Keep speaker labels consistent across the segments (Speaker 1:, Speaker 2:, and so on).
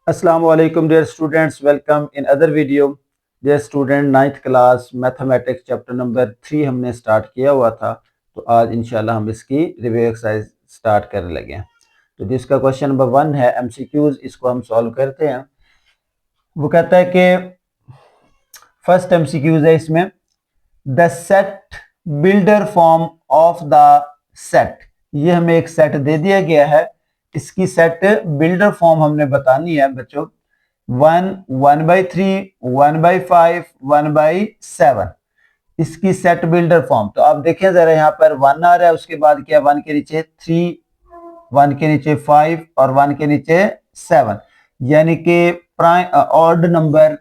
Speaker 1: Assalamu alaikum dear students, welcome in other video. Dear student, 9th class mathematics chapter number 3 हमने start किया हुआ था, तो आज इंशाल्लाह हम इसकी रिव्यू एक्सरसाइज स्टार्ट करने लगे हैं। तो जिसका क्वेश्चन नंबर 1 है एमसीक्यूज, इसको हम सॉल्व करते हैं। वो कहता है कि फर्स्ट एमसीक्यूज है इसमें, the set builder form of the set. ये हमें एक सेट दे दिया गया है, इसकी सेट बिल्डर फॉर्म हमने बतानी है बच्चों। 1, 1/3, 1/5, 1/7, इसकी सेट बिल्डर फॉर्म। तो आप देखें जरा, यहाँ पर 1 आ रहा है, उसके बाद क्या 1 के नीचे 3, 1 के नीचे 5 और 1 के नीचे 7, यानी कि ऑड नंबर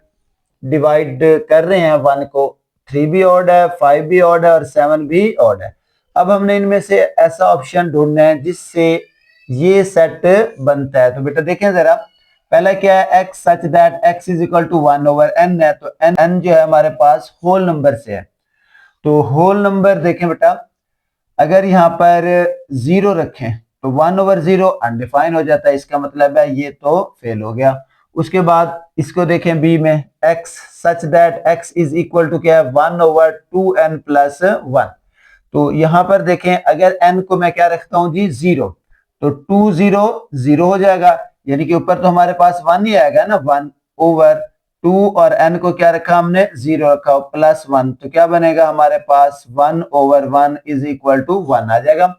Speaker 1: डिवाइड कर रहे हैं 1 को। 3 भी ऑड है, 5 भी ऑड है और 7 भी ऑड है। अब हमने इनमें से ऐसा ऑप्शन ढूंढना है जिससे ये सेट बनता है। तो बेटा देखें जरा, पहला क्या है, x such that x is equal to 1/n है। तो n जो है हमारे पास होल नंबर से है। तो होल नंबर देखें बेटा, अगर यहाँ पर 0 रखें तो 1/0 अनडिफाइन हो जाता है, इसका मतलब है ये तो फेल हो गया। उसके बाद इसको देखें b में, x such that x is equal to क्या है, 1/2n + 1। तो यहां पर देखें, अगर n को मैं क्या रखता हूं जी, 0, तो 2 0 0 हो जाएगा, यानी कि ऊपर तो हमारे पास 1 ही आएगा ना, 1/2, और n को क्या रखा हमने, 0 रखा, +1, तो क्या बनेगा हमारे पास, 1/1 इज इक्वल टू 1 आ जाएगा।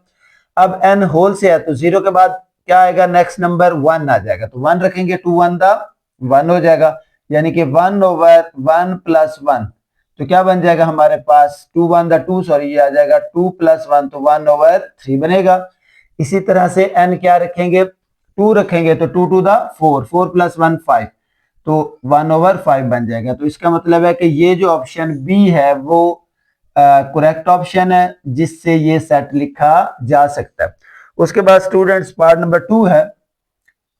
Speaker 1: अब n होल से है तो 0 के बाद क्या आएगा, नेक्स्ट नंबर 1 आ जाएगा, तो 1 रखेंगे, 2 1 1 हो जाएगा, यानी कि 1/1 + 1, तो क्या बन जाएगा हमारे पास, 2 1 2, सॉरी, ये आ जाएगा 2 + 1, तो 1/3 बनेगा। इसी तरह से n क्या रखेंगे, 2 रखेंगे, तो 2 2 4, 4 + 1 5, तो 1/5 बन जाएगा। तो इसका मतलब है कि ये जो ऑप्शन बी है वो करेक्ट ऑप्शन है, जिससे ये सेट लिखा जा सकता है। उसके बाद स्टूडेंट्स पार्ट नंबर 2 है,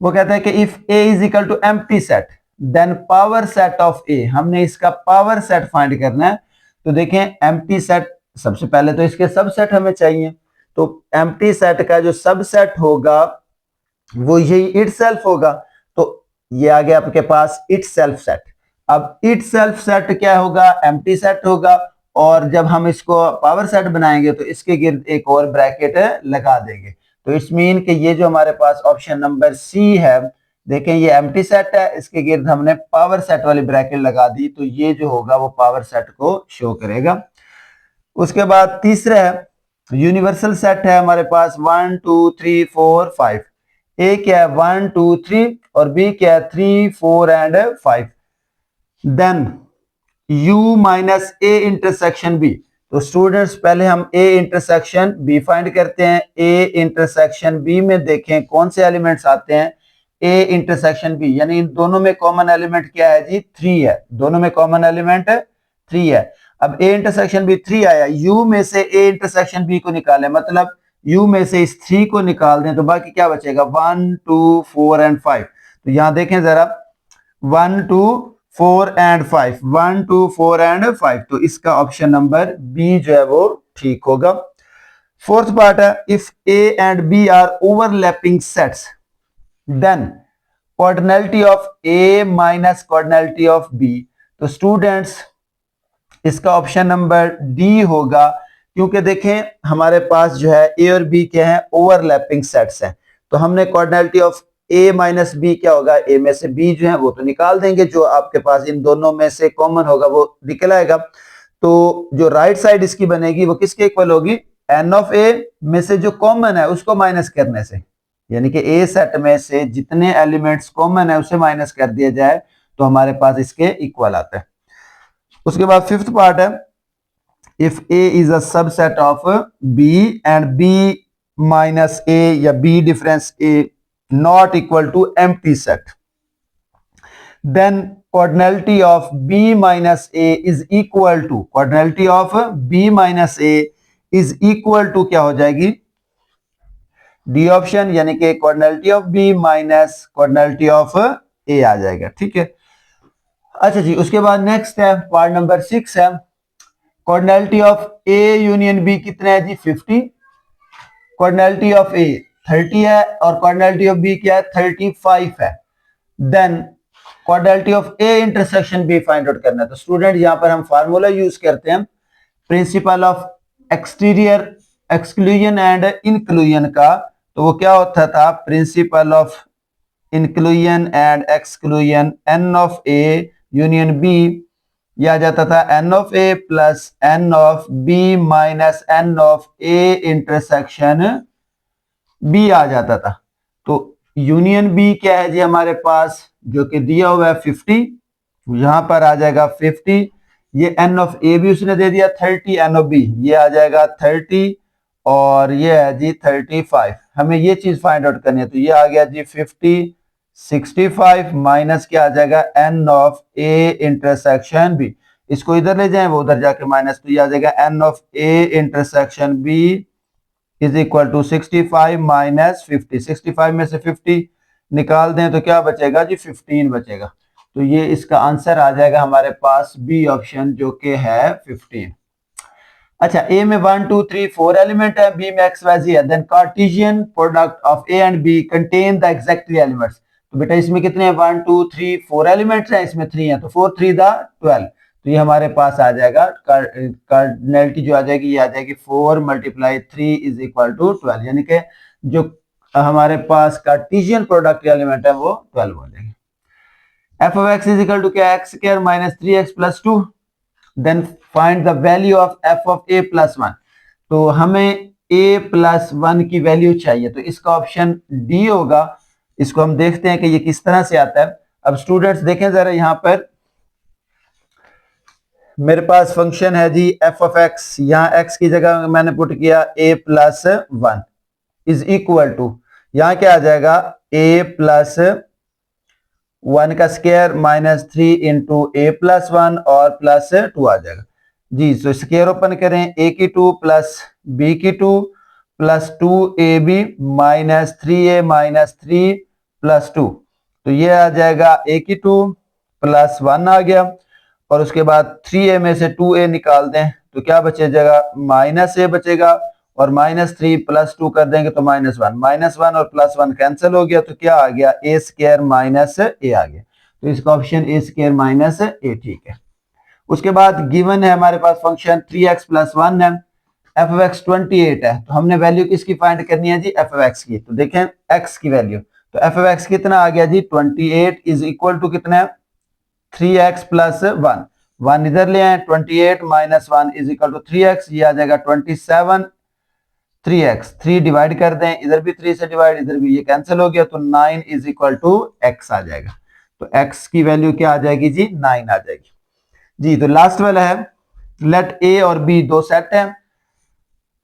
Speaker 1: वो कहता है कि if a is equal to empty set then power set of a। हमने इसका पावर सेट फाइंड करना है। तो देखें, एम्प्टी सेट, सबसे पहले तो इसके सबसेट हमें चाहिए। तो एम्प्टी सेट का जो सबसेट होगा वो यही इटसेल्फ होगा। तो ये आ गया आपके पास इटसेल्फ सेट। अब इटसेल्फ सेट क्या होगा, एम्प्टी सेट होगा, और जब हम इसको पावर सेट बनाएंगे तो इसके गिर्द एक और ब्रैकेट लगा देंगे। तो इट्स मीन कि ये जो हमारे पास ऑप्शन नंबर सी है, देखें ये एम्प्टी सेट है, इसके गिर्द हमने पावर सेट वाली ब्रैकेट लगा दी, तो ये जो होगा वो पावर सेट को शो करेगा। उसके बाद तीसरा है, यूनिवर्सल सेट है हमारे पास 1 2 3 4 5। ए क्या है, 1 2 3, और बी क्या है, 3 4 and 5। Then u minus A intersection B. तो स्टूडेंट्स पहले हम a इंटरसेक्शन b फाइंड करते हैं। a इंटरसेक्शन b में देखें कौन से एलिमेंट्स आते हैं, a इंटरसेक्शन b, यानी इन दोनों में कॉमन एलिमेंट क्या है जी, 3 है। दोनों में कॉमन एलिमेंट 3 है। अब a इंटरसेक्शन b 3 आया, u में से a इंटरसेक्शन b को निकालें, मतलब u में से इस 3 को निकाल दें, तो बाकी क्या बचेगा, 1 2 4 एंड 5। तो यहां देखें जरा, 1 2 4 एंड 5, 1 2 4 एंड 5, तो इसका ऑप्शन नंबर बी जो है वो ठीक होगा। फोर्थ पार्ट है, if A and B are overlapping sets then cardinality of A minus cardinality of B. तो स्टूडेंट्स इसका ऑप्शन नंबर डी होगा, क्योंकि देखें हमारे पास जो है ए और बी क्या है, ओवरलैपिंग सेट्स हैं। तो हमने कॉर्डिनलिटी ऑफ a माइनस बी क्या होगा, a में से b जो है वो तो निकाल देंगे, जो आपके पास इन दोनों में से कॉमन होगा वो निकल आएगा। तो जो राइट साइड इसकी बनेगी वो किसके इक्वल होगी, n ऑफ a में से जो कॉमन है उसको माइनस करने से, यानी कि a सेट में से जितने एलिमेंट्स कॉमन है उसे माइनस कर दिया जाए तो हमारे पास इसके इक्वल आता है। उसके बाद फिफ्थ पार्ट है, if a is a subset of b and b minus a या b difference a not equal to empty set, then cardinality of b minus a is equal to, cardinality of b minus a is equal to क्या हो जाएगी, D option, यानी कि cardinality of b minus cardinality of a आ जाएगा। ठीक है, अच्छा जी। उसके बाद नेक्स्ट है पार्ट नंबर 6 है, cardinality of a union b कितना है जी, 50। cardinality of a 30 है और cardinality of b क्या है, 35 है। Then quadratic of A intersection B find out करना है। तो स्टूडेंट यहाँ पर हम फार्मूला यूज करते हैं principle of exterior exclusion and inclusion का। तो वो क्या होता था, principle of inclusion and exclusion N of A union B, यह आ जाता था N of A plus N of B minus N of A intersection B आ जाता था। तो यूनियन बी क्या है जी हमारे पास, जो कि दिया हुआ है 50, यहां पर आ जाएगा 50, ये एन ऑफ ए भी उसने दे दिया 30, एन ऑफ बी ये आ जाएगा 30 और ये है जी 35। हमें ये चीज फाइंड आउट करनी है। तो ये आ गया जी 50 65 माइनस क्या आ जाएगा n of A intersection B, इसको इधर ले जाएं वो उधर जाके माइनस, तो ये आ जाएगा n of A intersection B is equal to 65 minus 50। 65 में से 50 निकाल दें तो क्या बचेगा जी 15 बचेगा। तो ये इसका आंसर आ जाएगा हमारे पास बी ऑप्शन, जो कि है 15। अच्छा, ए में 1 2 3 4 एलिमेंट है, बी में एक्स वाई जी है, then Cartesian product of A and B contain the exactly elements. तो बेटा इसमें कितने हैं, 1 2 3 4 एलिमेंट्स हैं, इसमें 3 है, तो 4 3 द 12। तो ये हमारे पास आ जाएगा कार्डिनलिटी जो आ जाएगी, ये आ जाएगी 4 मल्टीप्लाई 3 इज इक्वल टू 12, यानी कि जो हमारे पास कार्टेशियन प्रोडक्ट एलिमेंट है वो 12 हो जाएगी। F of X is equal to क्या, X square minus 3x plus 2, then find the value of F of A plus 1। तो हमें a प्लस 1 की वैल्यू चाहिए, तो इसका ऑप्शन डी होगा। इसको हम देखते हैं कि ये किस तरह से आता है। अब स्टूडेंट्स देखें जरा, यहां पर मेरे पास फंक्शन है जी एफ ऑफ एक्स, यहां x की जगह मैंने पुट किया a plus 1 is equal to, यहां क्या आ जाएगा a प्लस 1 का square minus 3 into A plus 1 और प्लस 2 आ जाएगा जी। तो स्क्वायर ओपन करें, a की 2 प्लस b की 2 plus 2ab minus 3a minus 3 plus 2। तो ये आ जाएगा a की 2 प्लस 1 आ गया, और उसके बाद 3a में से 2a निकाल दें तो क्या बचेगा, माइनस a बचेगा, और माइनस 3 प्लस 2 कर देंगे तो माइनस 1 और प्लस 1 कैंसिल हो गया, तो क्या आ गया a स्क्वायर माइनस a आ गया। तो इसका option a square minus a ठीक है। उसके बाद गिवन है हमारे पास फंक्शन 3x प्लस 1 है, एफ ऑफ एक्स 28 है, तो हमने वैल्यू किसकी फाइंड करनी है जी, एफ ऑफ एक्स की। तो देखें x की वैल्यू, तो एफ ऑफ एक्स कितना आ गया जी 28 इज इक्वल टू कितना है 3x प्लस 1, 1 इधर ले आए, 28 minus 1 is equal to 3x, ये आ जाएगा 27, 3x 3 डिवाइड कर दें, इधर भी 3 से डिवाइड, इधर भी ये कैंसिल हो गया, तो 9 इज इक्वल टू x आ जाएगा। तो x की वैल्यू क्या आ जाएगी जी 9 आ जाएगी जी। तो लास्ट वाला है, लेट a और b दो सेट है,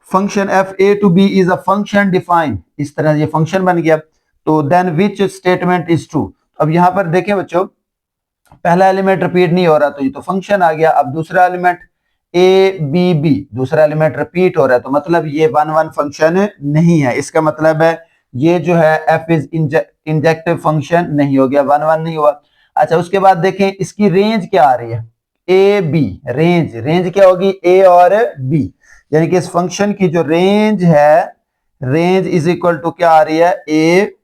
Speaker 1: function f A to B is a function define, इस तरह ये फंक्शन बन गया। तो then which statement is true. अब यहां पर देखें बच्चों, पहला एलिमेंट रिपीट नहीं हो रहा, तो ये तो फंक्शन आ गया। अब दूसरा एलिमेंट ए बी बी, दूसरा एलिमेंट रिपीट हो रहा है, तो मतलब ये 1 1 फंक्शन नहीं है। इसका मतलब है ये जो है एफ इज इंजेक्टिव फंक्शन नहीं हो गया, 1 1 नहीं हुआ। अच्छा, उसके बाद देखें इसकी रेंज क्या आ रही है, ए बी, रेंज क्या होगी ए और बी, यानी कि इस फंक्शन की जो रेंज है, रेंज इज इक्वल टू क्या आ रही है ए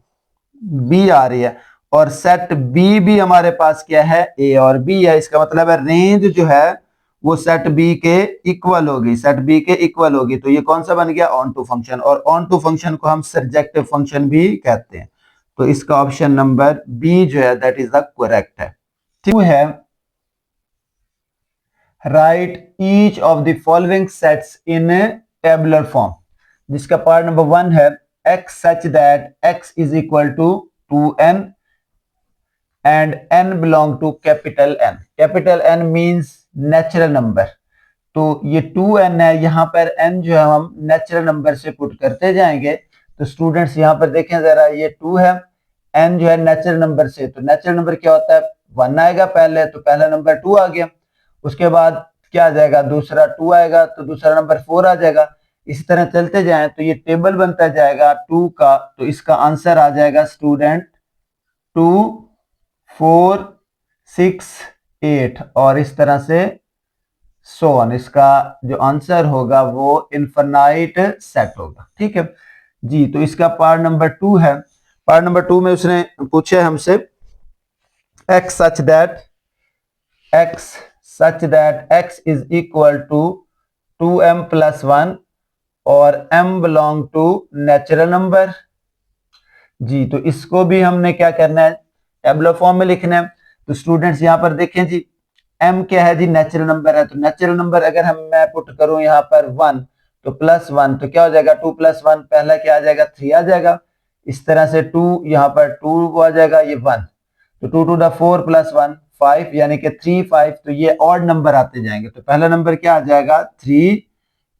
Speaker 1: बी आ रही है, और सेट बी भी हमारे पास क्या है ए और बी है। इसका मतलब है रेंज जो है वो सेट बी के इक्वल होगी, सेट बी के इक्वल होगी। तो ये कौन सा बन गया ऑन टू फंक्शन, और ऑन टू फंक्शन को हम सर्जेक्टिव फंक्शन भी कहते हैं। तो इसका ऑप्शन नंबर बी जो है दैट इज द करेक्ट है। ठीक है, right each of the following sets in tabular form, जिसका पार्ट नंबर 1 है x such that x is equal to 2n and n belong to capital N. Capital N means natural number. तो ये 2n है, यहाँ पर n जो है हम नेचुरल नंबर से पुट करते जाएंगे। तो स्टूडेंट्स यहाँ पर देखें जरा, ये 2 है, n जो है नेचुरल नंबर से, तो नेचुरल नंबर क्या होता है 1 आएगा पहले, तो पहला नंबर 2 आ गया, उसके बाद क्या आ जाएगा दूसरा 2 आएगा, तो दूसरा नंबर 4 आ जाएगा। इसी तरह चलते जाएं तो ये टेबल बनता जाएगा 2 का, तो इसका आंसर आ जाएगा स्टूडेंट 2 4 6 8, और इस तरह से सो ऑन। इसका जो आंसर होगा वो इनफाइनाइट सेट होगा। ठीक है जी। तो इसका पार्ट नंबर 2 है, पार्ट नंबर 2 में उसने पूछे हमसे x such that x is equal to 2m plus 1 और m belong to natural number. जी तो इसको भी हमने क्या करना है, टेबुलर फॉर्म में लिखना है। तो स्टूडेंट्स यहाँ पर देखें जी, m क्या है जी, नेचुरल नंबर है। तो नेचुरल नंबर अगर मैं पुट करूं यहाँ पर 1 तो प्लस 1 तो क्या हो जाएगा, 2 प्लस 1 पहला क्या आ जाएगा, 3 आ जाएगा। इस तरह से 2 यहाँ पर 2 आ जाएगा, ये 1 तो 2 टू द 4 प्लस 1 5 यानी कि 3 5। तो ये ऑड नंबर आते जाएंगे। तो पहला नंबर क्या आ जाएगा 3,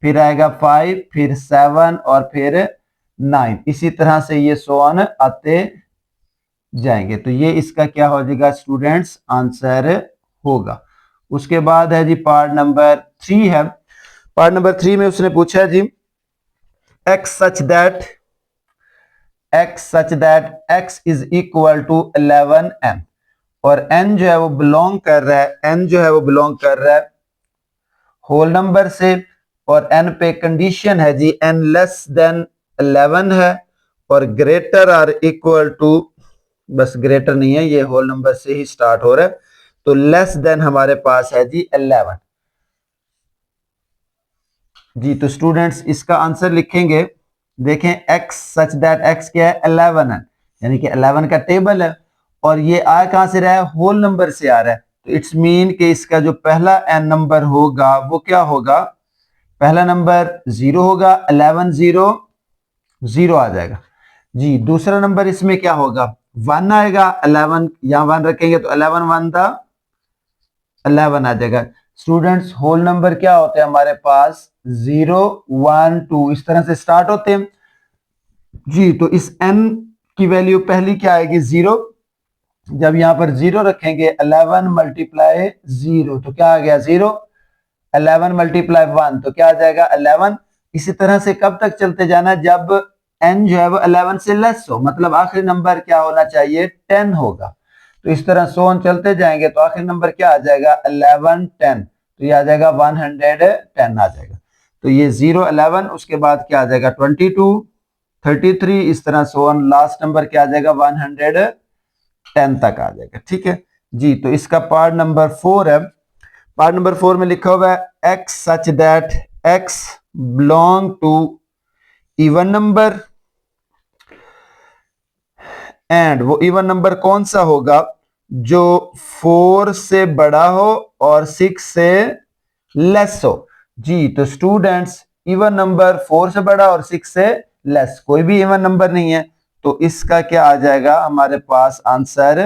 Speaker 1: फिर आएगा 5, फिर 7 और फिर 9। इसी तरह से ये सो ऑन आते जाएंगे। तो ये इसका क्या हो जाएगा स्टूडेंट्स, आंसर होगा। उसके बाद है जी पार्ट नंबर 3 है। पार्ट नंबर 3 में उसने पूछा है जी x such that x is equal to 11n और n जो है वो बिलोंग कर रहा है, n जो है वो बिलोंग कर रहा है होल नंबर से और n पे कंडीशन है जी n लेस देन 11 है और ग्रेटर आर इक्वल टू, बस ग्रेटर नहीं है, ये होल नंबर से ही स्टार्ट हो रहा है। तो लेस देन हमारे पास है जी 11। जी तो स्टूडेंट्स इसका आंसर लिखेंगे, देखें x सच दैट x क्या है 11 है, यानी कि 11 का टेबल है और ये आ कहां से रहा है, होल नंबर से आ रहा है। तो इट्स मीन कि इसका जो पहला n नंबर होगा वो क्या होगा, पहला नंबर 0 होगा, 11 0 0 आ जाएगा। जी दूसरा नंबर इसमें क्या होगा 1 आएगा, 11 यहां 1 रखेंगे तो 11 1 था 11 आ जाएगा। स्टूडेंट्स होल नंबर क्या होते हैं हमारे पास 0 1 2 इस तरह से स्टार्ट होते हैं। जी तो इस n की वैल्यू पहली क्या आएगी 0, जब यहां पर 0 रखेंगे 11 मल्टीप्लाई 0 तो क्या आ गया 0, 11 मल्टीप्लाई 1 तो क्या आ जाएगा 11। इसी तरह से कब तक चलते जाना, जब n जो है वो 11 से लेस हो, मतलब आखिरी नंबर क्या होना चाहिए 10 होगा। तो इस तरह सोन चलते जाएंगे तो आखिरी नंबर क्या आ जाएगा 11 10, तो ये आ जाएगा 110 आ जाएगा। तो ये 0 11 उसके बाद क्या आ जाएगा 22 33 इस तरह सोन लास्ट नंबर क्या आ जाएगा 110 तक आ जाएगा। ठीक है जी। तो इसका पार्ट नंबर 4 है। पार्ट नंबर 4 में लिखा हुआ है x such that x belong to even number and वो इवन नंबर कौन सा होगा जो 4 से बड़ा हो और 6 से लेस हो। जी तो स्टूडेंट्स इवन नंबर 4 से बड़ा और 6 से लेस, कोई भी इवन नंबर नहीं है तो इसका क्या आ जाएगा हमारे पास आंसर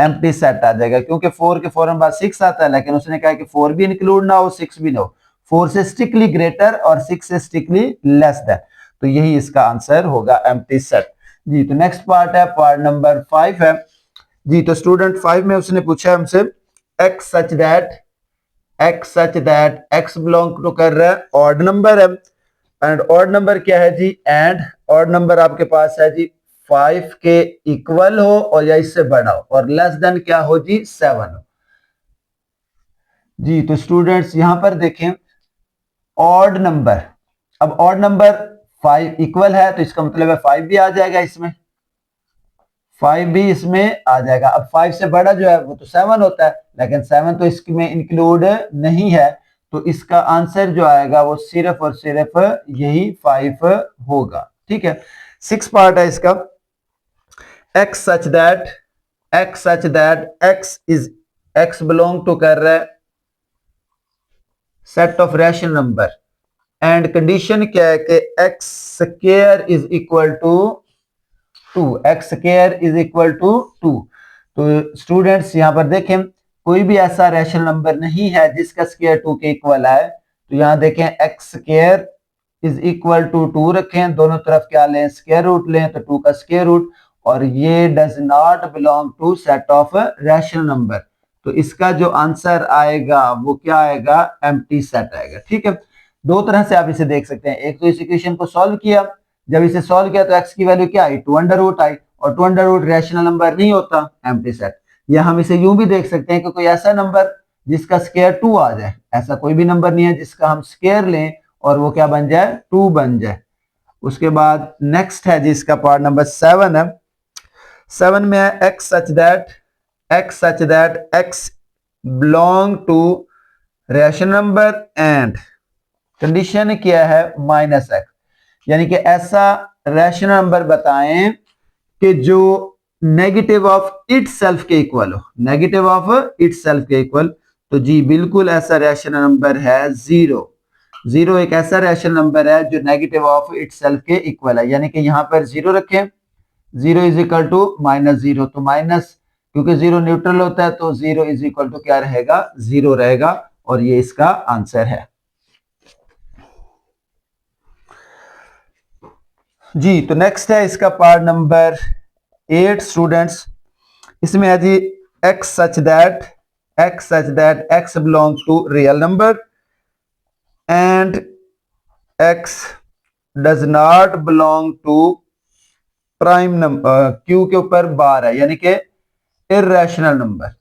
Speaker 1: एम्प्टी सेट आ जाएगा, क्योंकि 4 के फौरन बाद 6 आता है, लेकिन उसने कहा कि 4 भी इंक्लूड ना हो 6 भी ना हो, 4 से स्ट्रिक्टली ग्रेटर और 6 से स्ट्रिक्टली लेस देन। तो यही इसका आंसर होगा एम्प्टी सेट। जी तो नेक्स्ट पार्ट है पार्ट नंबर 5 है। जी तो स्टूडेंट 5 में उसने पूछा हमसे x such that x belong to कर रहा है ऑड नंबर है एंड ऑड नंबर क्या है जी, एंड ऑड नंबर आपके पास है जी 5 के इक्वल हो और या इससे बड़ा हो और लेस देन क्या हो जी 7 हो। जी तो स्टूडेंट्स यहां पर देखें ऑड नंबर, अब ऑड नंबर 5 इक्वल है तो इसका मतलब है 5 भी आ जाएगा इसमें, 5 भी इसमें आ जाएगा। अब 5 से बड़ा जो है वो तो 7 होता है, लेकिन 7 तो इसमें इंक्लूड नहीं है, तो इसका आंसर जो आएगा वो सिर्फ और सिर्फ यही 5 होगा। ठीक है 6 पार्ट है इसका। x such that x belong to कर रहा है set of rational number and condition क्या है कि x square is equal to 2, x square is equal to 2। तो स्टूडेंट्स यहां पर देखें कोई भी ऐसा रैशनल नंबर नहीं है जिसका स्क्वायर 2 के इक्वल आए। तो यहां देखें x square is equal to 2 रखें, दोनों तरफ क्या लें स्क्वायर रूट लें तो 2 का स्क्वायर रूट, और ये does not belong to set of rational number. तो इसका जो आंसर आएगा वो क्या आएगा एम्प्टी सेट आएगा। ठीक है दो तरह से आप इसे देख सकते हैं, एक तो इस इक्वेशन को सॉल्व किया, जब इसे सॉल्व किया तो x की वैल्यू क्या आई 2 अंडर रूट आई, और 2 अंडर रूट रैशनल नंबर नहीं होता एम्प्टी सेट। या हम इसे यूं भी देख सकते हैं कि कोई ऐसा नंबर जिसका स्क्वायर 2 आ जाए, ऐसा कोई भी नंबर नहीं है जिसका हम स्क्वायर लें और वो क्या बन जाए 2 बन जाए। उसके बाद नेक्स्ट है जिसका पार्ट नंबर 7 है। 7 में है x such that x such that x belong to rational number and condition क्या है माइनस एक्स, यानी कि ऐसा रैशनल नंबर बताएं कि जो नेगेटिव ऑफ इट सेल्फ के इक्वल हो, नेगेटिव ऑफ इट सेल्फ के इक्वल। तो जी बिल्कुल ऐसा रैशनल नंबर है जीरो। जीरो एक ऐसा रैशनल नंबर है जो नेगेटिव ऑफ इट सेल्फ के इक्वल है, यानी कि यहां पर जीरो रखें, zero is equal to minus zero, तो माइनस क्योंकि जीरो न्यूट्रल होता है तो जीरो इज इक्वल टू क्या रहेगा, जीरो रहेगा, और ये इसका आंसर है। जी तो नेक्स्ट है इसका पार्ट नंबर 8 स्टूडेंट्स। इसमें है जी x such that x belongs to real number and x does not belong to prime number. Q के ऊपर बार है, यानी कि इर्रेशनल नंबर,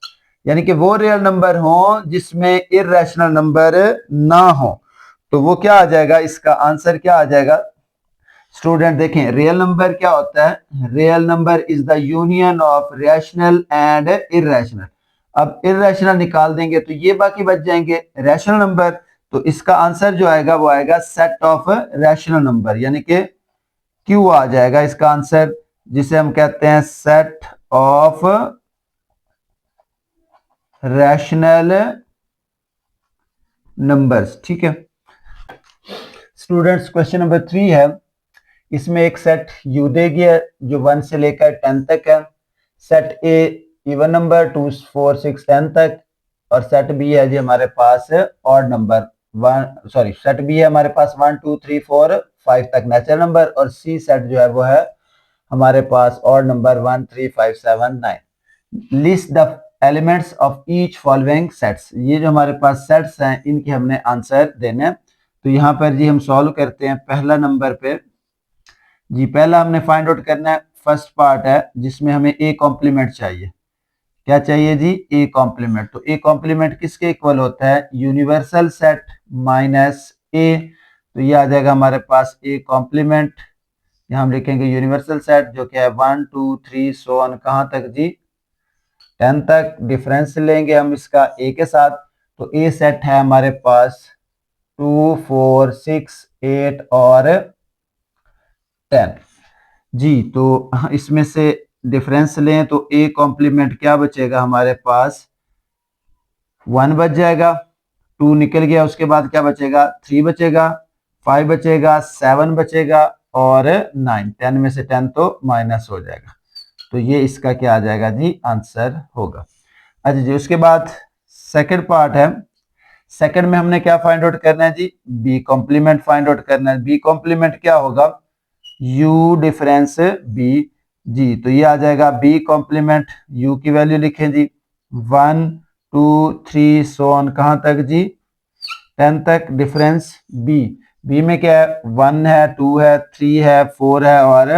Speaker 1: यानी कि वो रियल नंबर हो जिसमें इर्रेशनल नंबर ना हो। तो वो क्या आ जाएगा, इसका आंसर क्या आ जाएगा स्टूडेंट, देखें रियल नंबर क्या होता है, real number is the union of rational and irrational. अब इर्रेशनल निकाल देंगे तो ये बाकी बच जाएंगे रैशनल नंबर, तो इसका आंसर जो आएगा वो आएगा सेट ऑफ रैशनल नंबर, यानी कि क्यू आ जाएगा इसका आंसर, जिसे हम कहते हैं सेट ऑफ रैशनल नंबर्स। ठीक है स्टूडेंट्स, क्वेश्चन नंबर 3 है। इसमें एक सेट यू दे गया जो 1 से लेकर 10 तक है, सेट ए इवन नंबर 2 4 6 10 तक, और सेट बी है जी हमारे पास ऑड नंबर सेट बी है हमारे पास 1 2 3 4 5 तक नेचुरल नंबर, और सी सेट जो है वो है हमारे पास odd number 1 3 5 7 9। List the elements of each following sets. ये जो हमारे पास सेट्स हैं इनके हमने आंसर देने हैं। तो यहाँ पर जी हम सॉल्व करते हैं। पहला नंबर पे जी पहला हमने फाइंड आउट करना है, फर्स्ट पार्ट है जिसमें हमें ए कॉम्प्लीमेंट चाहिए। क्या चाहिए जी, ए कॉम्प्लीमेंट। तो ए कॉम्प्लीमेंट किसके इक्वल होता है, यूनिवर्सल सेट माइनस ए। तो ये आ जाएगा हमारे पास ए कॉम्प्लीमेंट, यहाँ हम लिखेंगे यूनिवर्सल सेट जो कि है 1 2 3 सो ऑन कहाँ तक जी 10 तक। डिफरेंस लेंगे हम इसका ए के साथ, तो ए सेट है हमारे पास 2 4 6 8 और 10 जी। तो इसमें से डिफरेंस लें तो ए कॉम्प्लीमेंट क्या बचेगा हमारे पास 1 बच जाएगा, 2 निकल गया, उसके बाद क्या बचेगा 3 बचेगा, 5 बचेगा, 7 बचेगा और 9। 10 में से 10 तो माइनस हो जाएगा, तो ये इसका क्या आ जाएगा जी आंसर होगा। अच्छा जी उसके बाद सेकंड पार्ट है। सेकंड में हमने क्या फाइंड आउट करना है जी, बी कॉम्प्लीमेंट फाइंड आउट करना है। बी कॉम्प्लीमेंट क्या होगा, u डिफरेंस b जी। तो ये आ जाएगा b कॉम्प्लीमेंट, u की वैल्यू लिखें जी 1 2 3 सो ऑन कहां तक जी 10 तक। डिफरेंस b, b में क्या है 1 है 2 है 3 है 4 है और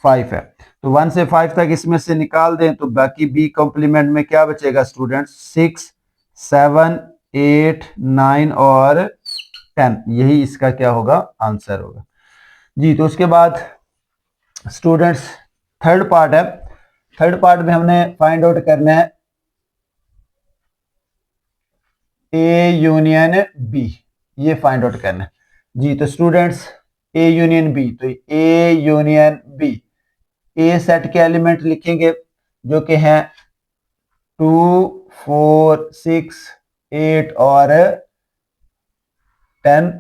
Speaker 1: 5 है। तो 1 से 5 तक इसमें से निकाल दें तो बाकी b कॉम्प्लीमेंट में क्या बचेगा स्टूडेंट 6 7 8 9 और 10। यही इसका क्या होगा आंसर होगा जी। तो उसके बाद स्टूडेंट्स थर्ड पार्ट है। थर्ड पार्ट में हमने फाइंड आउट करना है ए यूनियन बी, ये फाइंड आउट करना है जी। तो स्टूडेंट्स ए यूनियन बी, तो A union B, A set के एलिमेंट लिखेंगे जो कि हैं 2 4 6 8 और 10।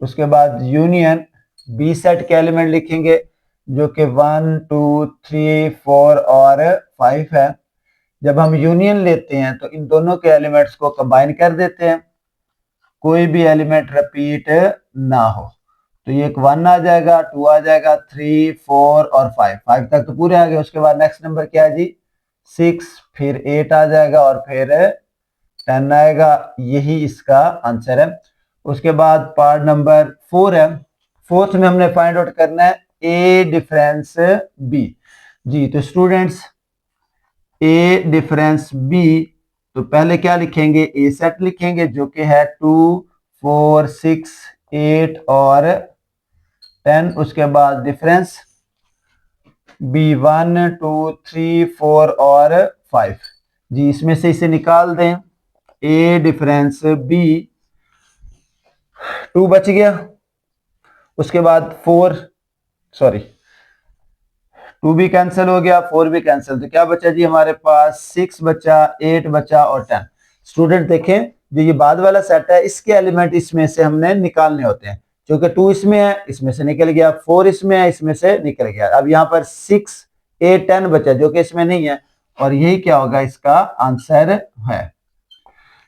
Speaker 1: उसके बाद यूनियन बी सेट के एलिमेंट लिखेंगे जो कि 1 2 3 4 और 5 है। जब हम यूनियन लेते हैं तो इन दोनों के एलिमेंट्स को कंबाइन कर देते हैं, कोई भी एलिमेंट रिपीट ना हो। तो ये एक 1 आ जाएगा, 2 आ जाएगा, 3 4 और 5 तक तो पूरे आ गए। उसके बाद नेक्स्ट नंबर क्या है जी 6, फिर 8 आ जाएगा और फिर 10 आएगा। यही इसका आंसर है। उसके बाद पार्ट नंबर 4 है। फोर्थ में हमने फाइंड आउट करना है ए डिफरेंस बी जी। तो स्टूडेंट्स ए डिफरेंस बी, तो पहले क्या लिखेंगे ए सेट लिखेंगे जो कि है 2 4 6 8 और 10। उसके बाद डिफरेंस बी 1 2 3 4 और 5। जी इसमें से इसे निकाल दें, ए डिफरेंस बी, 2 बच गया। उसके बाद 4, सॉरी 2 भी कैंसिल हो गया, 4 भी कैंसिल, तो क्या बचा जी हमारे पास 6 बचा, 8 बचा और 10। स्टूडेंट देखें जो ये बाद वाला सेट है इसके एलिमेंट इसमें से हमने निकालने होते हैं, क्योंकि 2 इसमें है इसमें से निकल गया, 4 इसमें है इसमें से निकल गया। अब यहाँ पर 6, 8, 10 बचा जो कि इसमें नहीं है, और यही क्या होगा इसका आंसर है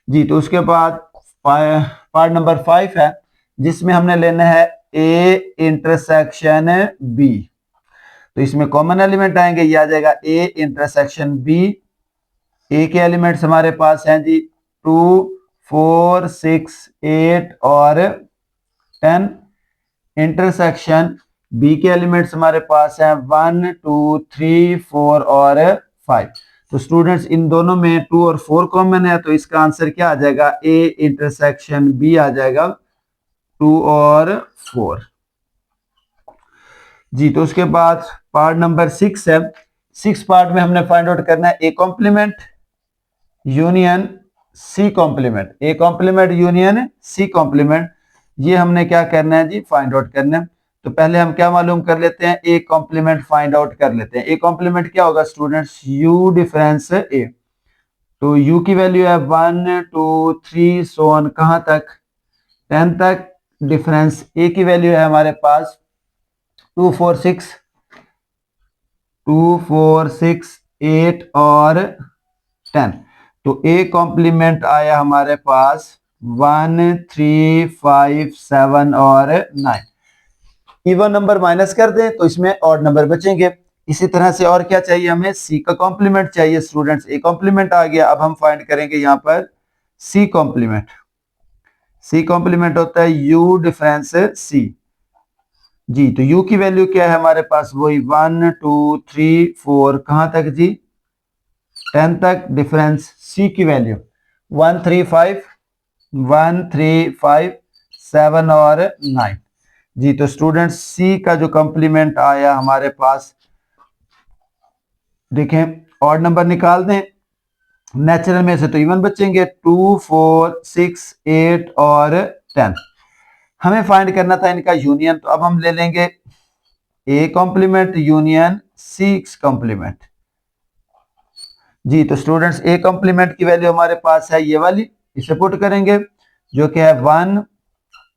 Speaker 1: जी। तो उसके बाद पार्ट नंबर 5 है जिसमें हमने लेना है ए इंटरसेक्शन बी। तो इसमें कॉमन एलिमेंट आएंगे, ये आ जाएगा ए इंटरसेक्शन बी। ए के एलिमेंट्स हमारे पास हैं जी 2, 4, 6, 8 और 10। इंटरसेक्शन बी के एलिमेंट्स हमारे पास हैं 1, 2, 3, 4 और 5। तो स्टूडेंट्स इन दोनों में 2 और 4 कॉमन है, तो इसका आंसर क्या आ जाएगा, ए इंटरसेक्शन बी आ जाएगा 2 और 4 जी। तो उसके बाद पार्ट नंबर 6 है। 6 पार्ट में हमने फाइंड आउट करना है A complement union C complement, A complement union C complement, ये हमने क्या करना है जी फाइंड आउट करना है। तो पहले हम क्या मालूम कर लेते हैं, ए कॉम्प्लीमेंट फाइंड आउट कर लेते हैं। ए कॉम्प्लीमेंट क्या होगा स्टूडेंट्स, यू डिफरेंस ए। तो यू की वैल्यू है 1, 2, 3 सोन कहां तक 10 तक। डिफरेंस ए की वैल्यू है हमारे पास 2, 4, 6, 2, 4, 6, 8 और 10। तो ए कॉम्प्लीमेंट आया हमारे पास 1, 3, 5, 7 और 9। इवन नंबर माइनस कर दें तो इसमें ऑड नंबर बचेंगे। इसी तरह से और क्या चाहिए हमें, सी का कॉम्प्लीमेंट चाहिए स्टूडेंट्स। ए कॉम्प्लीमेंट आ गया, अब हम फाइंड करेंगे यहाँ पर सी कॉम्प्लीमेंट। सी कॉम्प्लीमेंट होता है यू डिफरेंस सी जी। तो u की वैल्यू क्या है हमारे पास, वही 1, 2, 3, 4 कहां तक जी 10 तक। डिफरेंस c की वैल्यू 1, 3, 5, 1, 3, 5, 7 और 9 जी। तो स्टूडेंट्स c का जो कॉम्प्लीमेंट आया हमारे पास, देखें ऑड नंबर निकाल दें नेचुरल में से तो इवन बचेंगे 2, 4, 6, 8 और 10। हमें फाइंड करना था इनका यूनियन, तो अब हम ले लेंगे A complement union C complement जी। तो स्टूडेंट्स ए कॉम्प्लीमेंट की वैल्यू हमारे पास है ये वाली, इसे पुट करेंगे जो कि है 1,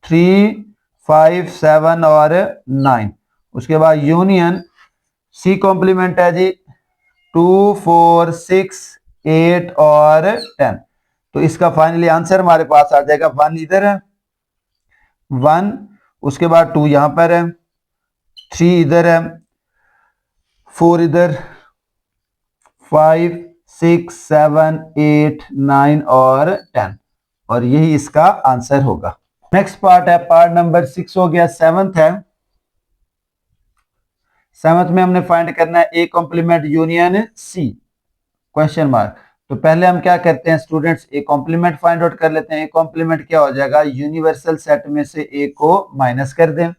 Speaker 1: 3, 5, 7 और 9। उसके बाद यूनियन सी कॉम्प्लीमेंट है जी 2, 4, 6, 8 और 10। तो इसका फाइनली आंसर हमारे पास आ जाएगा 1 इधर है 1, उसके बाद 2 यहां पर है, 3 इधर है, 4 इधर, 5, 6, 7, 8, 9 और 10, और यही इसका आंसर होगा। नेक्स्ट पार्ट है पार्ट नंबर 6 हो गया, 7th है। 7th में हमने फाइंड करना है A complement union C question mark. तो पहले हम क्या करते हैं students, A complement find out कर लेते हैं। ए कॉम्प्लीमेंट क्या हो जाएगा, यूनिवर्सल सेट में से ए को माइनस कर दें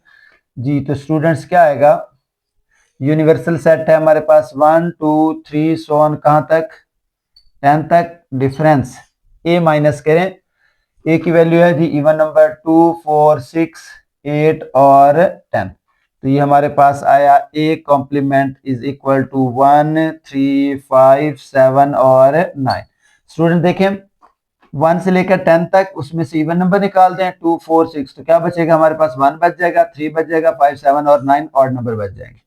Speaker 1: जी। तो स्टूडेंट्स क्या आएगा, यूनिवर्सल सेट है हमारे पास 1, 2, 3 सोन कहां तक 10 तक। डिफरेंस ए माइनस करें, ए की वैल्यू है जी इवन नंबर 2, 4, 6, 8 और 10। तो ये हमारे पास आया A complement is equal to 1, 3, 5, 7 और 9। स्टूडेंट देखें 1 से लेकर 10 तक उसमें से इवन नंबर निकाल दें 2, 4, 6, तो क्या बचेगा हमारे पास 1 बच जाएगा, 3 बच जाएगा, 5, 7 और 9 ऑड नंबर बच जाएंगे।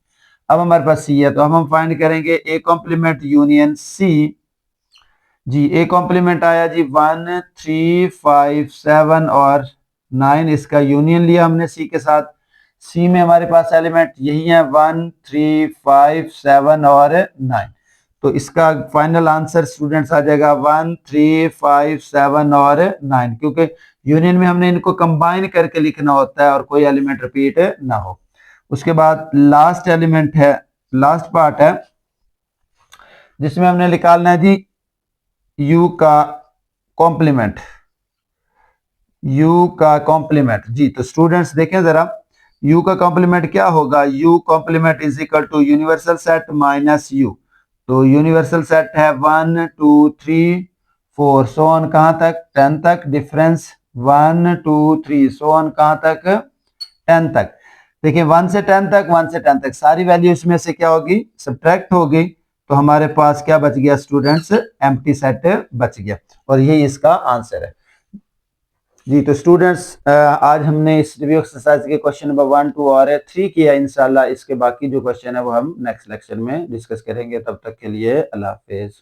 Speaker 1: अब हमारे पास सी है, तो हम फाइंड करेंगे ए कॉम्प्लीमेंट यूनियन सी जी। ए कॉम्प्लीमेंट आया जी 1, 3, 5, 7 और 9, इसका यूनियन लिया हमने सी के साथ। सी में हमारे पास एलिमेंट यही है 1, 3, 5, 7 और 9। तो इसका फाइनल आंसर स्टूडेंट्स आ जाएगा 1, 3, 5, 7 और 9, क्योंकि यूनियन में हमने इनको कंबाइन करके लिखना होता है और कोई एलिमेंट रिपीट ना हो। उसके बाद लास्ट एलिमेंट है, लास्ट पार्ट है जिसमें हमने निकालना है जी यू का कॉम्प्लीमेंट, यू का कॉम्प्लीमेंट जी। तो स्टूडेंट्स देखें जरा यू का कॉम्प्लीमेंट क्या होगा, U complement is equal to universal set minus U. तो यूनिवर्सल सेट है 1 2 3 4 सो ऑन कहाँ तक 10 तक, डिफरेंस 1 2 3 सो ऑन कहाँ तक 10 तक। देखिए 1 से 10 तक, 1 से 10 तक सारी वैल्यू इसमें से क्या होगी, सब्ट्रैक्ट होगी, तो हमारे पास क्या बच गया स्टूडेंट्स, एम्प्टी सेट बच गया, और यही इसका आंसर है जी। तो स्टूडेंट्स आज हमने इस रिव्यू एक्सरसाइज के क्वेश्चन नंबर 1 2 और 3 किया। इंशाल्लाह इसके बाकी जो क्वेश्चन है वो हम नेक्स्ट लेक्चर में डिस्कस करेंगे। तब तक के लिए अल्लाह हाफिज।